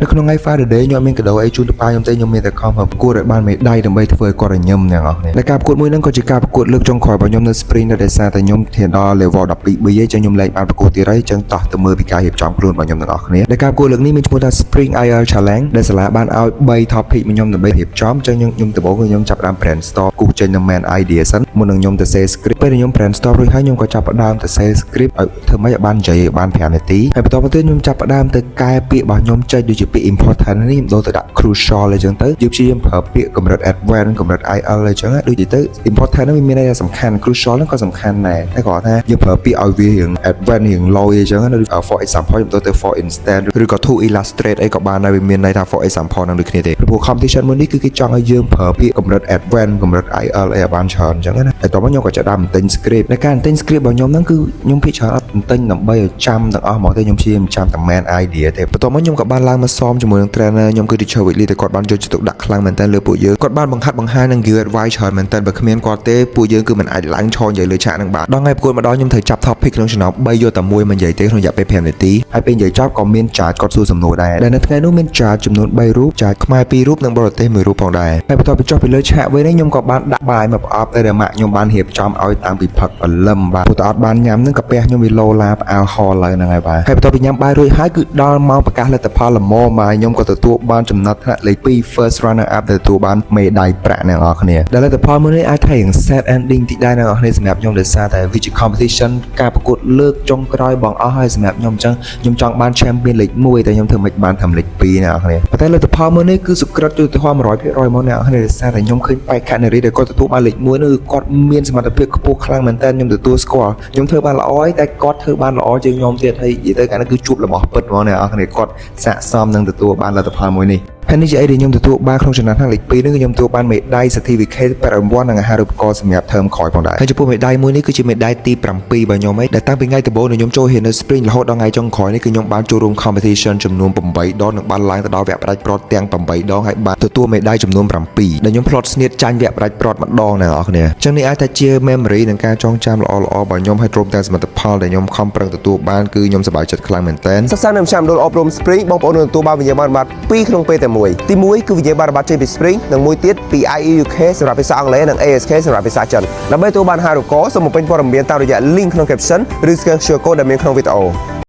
នៅក្នុងថ្ងៃ Friday ខ្ញុំមានកាដូអីជូនទៅប៉ាខ្ញុំទេខ្ញុំមានតែខំប្រកួតឲ្យបានមេដាយដើម្បីធ្វើឲ្យគាត់ញឹមអ្នកនរគ្នាដែលការប្រកួតមួយហ្នឹងក៏ជាការប្រកួតលើកចុងក្រោយរបស់ខ្ញុំនៅ Spring ដែលសារតែខ្ញុំធានដល់ level 12B ឯងចឹងខ្ញុំលែងបានប្រកួតទៀតហើយចឹងតោះទៅមើលពីការរៀបចំខ្លួនរបស់ខ្ញុំទាំងអស់គ្នាដែលការប្រកួតលើកនេះមានឈ្មោះថា Spring IL Challenge ដែលសាលាបានឲ្យ3 topic មកខ្ញុំដើម្បីរៀបចំចឹងខ្ញុំដំបូងខ្ញុំចាប់ផ្ដើម brainstorm គូសចេញនៅ main idea សិនមុននឹងខ្ញុំទៅ say script ពេលខ្ញុំ brainstorm រួចហើយខ្ញុំក៏ចាប់ផ្ដើមទៅ say script ឲ្យធ្វើម៉េចឲ្យបាននិយាយឲ្យបាន5នាទីហើយបន្តមកទៀតខ្ញុំចាប់ផ្ដើមទៅកែពាក្យរបស់ខ្ញុំចេញដូចជាពាក្យ important នេះខ្ញុំដូរទៅដាក់ crucial អញ្ចឹងទៅយើងព្យាយាមប្រើពាក្យកម្រិត advanced កម្រិត IL អញ្ចឹងដូចទៅ important ហ្នឹងវាមានន័យថាសំខាន់ crucial ហ្នឹងក៏សំខាន់ដែរតែគាត់ថាយើងប្រើពាក្យឲ្យវារៀង advanced រៀង low អញ្ចឹងដូច for example ខ្ញុំដូរទៅ for instance ឬក៏ to illustrate អីក៏បានដែរវាមានន័យថា for example ហ្នឹងដូចគ្នាទេព្រោះ competition មួយនេះគឺគេចង់ឲ្យយើងប្រើពាក្យកម្រិត advanced កម្រិត IL អីឲ្យបានច្រើនអញ្ចឹងណាតែតោះមកខ្ញុំក៏ចាប់ដើមទិញ script ในការទិញ script របស់ខ្ញុំហ្នឹងគឺខ្ញុំភាគច្រើនអត់ទិញដើម្បីឲ្យចាំទាំងអស់មកទេខ្ញុំព្យាយាមចាំតែ main idea ទេបន្ទាប់មកខ្ញុំក៏បានឡើងមកសមជាមួយនឹង trainer ខ្ញុំគឺ teacher Weekly តែគាត់បានយកចិត្តទុកដាក់ខ្លាំងមែនតើលើពួកយើងគាត់បានបង្ហាត់បង្ហាញនិង give advice ច្រើនមែនតើបើគ្មានគាត់ទេពួកយើងគឺមិនអាចឡើងឈរនិយាយលើឆាកហ្នឹងបានដល់ថ្ងៃប្រកួតមកដល់ខ្ញុំត្រូវចាប់ topic ក្នុងចំណោម3យកតែមួយមកនិយាយទេក្នុងរយៈពេល5នាទីហើយពេលនិយាយចប់ក៏មាន charge គាត់សួរសំណួរដែរដែលនៅថ្ងៃនោះមាន charge ចំនួន3រូប charge ខ្មែរ2រូបនិងបរទេស1រូបផងដែរហើយបន្ទាប់ពីចុះពីលើឆាកវិញខ្ញុំក៏បានដាក់បាយមកប្រអប់ដែលម៉ាក់ខ្ញុំបានរៀបចំឲ្យតាំងពីផឹកព្រលឹមបាទព្រោះតែអត់បានញ៉ាំនឹងកាពះខ្ញុំវាឡូឡាផ្អើលហលឡើងហ្នឹងហើយបាទហើយបន្ទាប់ពីញ៉ាំបាយរួចហើយគឺដល់ម៉ោងប្រកាសលទ្ធផលល្មមបាទខ្ញុំក៏ទទួលបានចំណាត់ថ្នាក់លេខ2 first runner up ដែលទទួលបានមេដាយប្រាក់អ្នកនរគ្នាដែលលទ្ធផលមួយនេះអាចថារៀង sad ending តិចដែរអ្នកនរគ្នាសម្រាប់ខ្ញុំដោយសារតែវាជា competition ការប្រកួតលើកចុងក្រោយបងអស់ហើយសម្រាប់ខ្ញុំអញ្ចឹងខ្ញុំចង់បាន champion លេខ1តែខ្ញុំធ្វើមិនបានធ្វើលេខ2អ្នកនរគ្នាប៉ុន្តែលទ្ធផលមួយនេះគឺសុក្រិតយុត្តិធម៌ 100% មកអ្នកនរគ្នាដោយសារតែខ្ញុំឃើញបែកខនារីដែលគាត់ទទួលបានលេខ1នោះគាត់មានសមត្ថភាពខ្ពស់ខ្លាំងមែនតើខ្ញុំទទួលស្គាល់ខ្ញុំធ្វើបានល្អតែគាត់ធ្វើបានល្អជាងខ្ញុំទៀតហើយនិយាយទៅកាលនោះគឺជួបរបស់ពិតហ្មងអ្នកនរគ្នាគាត់ស័ក្តិសមនឹងទទួលបានលទ្ធផលមួយនេះហើយនេះជាអីដែលខ្ញុំទទួលបានក្នុងចំណោមលេខ2នេះគឺខ្ញុំទទួលបានមេដាយ certificate 8រង្វាន់និងអាហារូបករណ៍សម្រាប់ term ក្រោយផងដែរហើយចំពោះមេដាយមួយនេះគឺជាមេដាយទី7របស់ខ្ញុំឯងដែលតាំងពីថ្ងៃដំបូងខ្ញុំចូលរៀននៅ Spring រហូតដល់ថ្ងៃចុងក្រោយនេះគឺខ្ញុំបានចូលរួម competition ចំនួន8ដងនិងបានឡើងទៅដល់វគ្គផ្ដាច់ប្រត់ទាំង8ដងហើយបានទទួលមេដាយចំនួន7ដែលខ្ញុំផ្លត់ស្នៀតចាញ់វគ្គផ្ដាច់ប្រត់ម្ដងអ្នកនរគ្នាអញ្ចឹងនេះអាចថាជា memory និងការចងចាំល្អៗរបស់ខ្ញុំហើយទ្រង់ទាំងសមិទ្ធផលដែលខ្ញុំខំប្រឹងទទួលបានគឺខ្ញុំសប្បាយចិត្តខ្លាំងមែនទែនសិក្សានៅមជ្ឈមណ្ឌលអប់រំ Spring បងប្អូននឹងទទួលបានវិញ្ញាបនបត្រ2ក្នុងពេលតែមួយទី1គឺវិញ្ញាបនបត្រចេញពី Spring និងមួយទៀតពី IEUK សម្រាប់ភាសាអង់គ្លេសនិង ASK សម្រាប់ភាសាចិនដើម្បីទទួលបានអាហារូបករណ៍សូមបំពេញព័ត៌មានតាមរយៈ link ក្នុង caption ឬ scan QR code ដែលមានក្នុងវីដេអូ